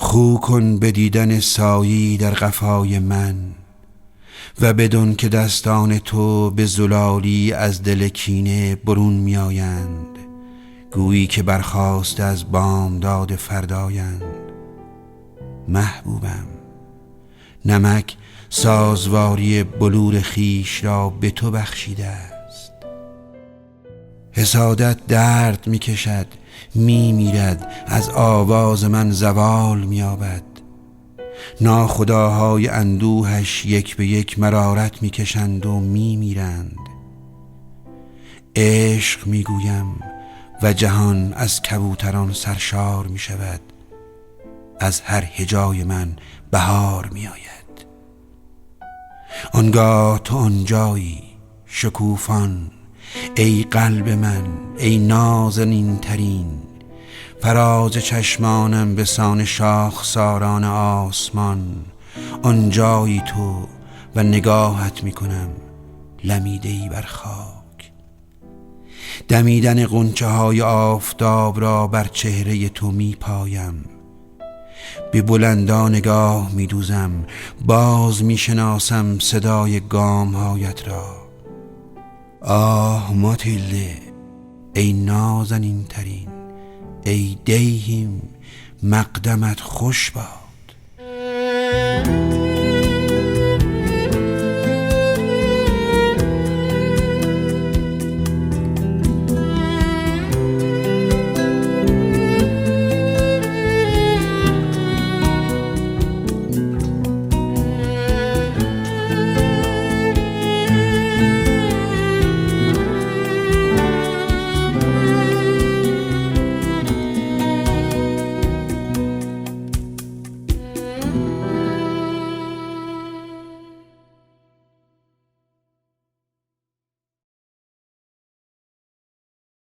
خو کن به دیدن سایی در قفای من و بدون که دستان تو به زلالی از دل کینه برون می آیند، گویی که برخاسته از بامداد فردایند. محبوبم، نمک سازواری بلور خیش را به تو بخشیده است. حسادت درد می کشد، می میرد، از آواز من زوال می یابد. ناخداهای اندوهش یک به یک مرارت می کشند و می میرند. عشق می گویم و جهان از کبوتران سرشار می شود. از هر هجای من بهار می آید. آنگاه تو آنجایی شکوفان، ای قلب من، ای نازنین ترین. فراز چشمانم به سان شاخساران آسمان. آنجایی تو و نگاهت می کنم لمیده‌ای بر خاک. دمیدن غنچه های آفتاب را بر چهره تو می پایم. به بلندان نگاه می دوزم، باز می شناسم صدای گام هایت را. آه ماتیلده، ای نازنین ترین، ای دیهیم، مقدمت خوش باد.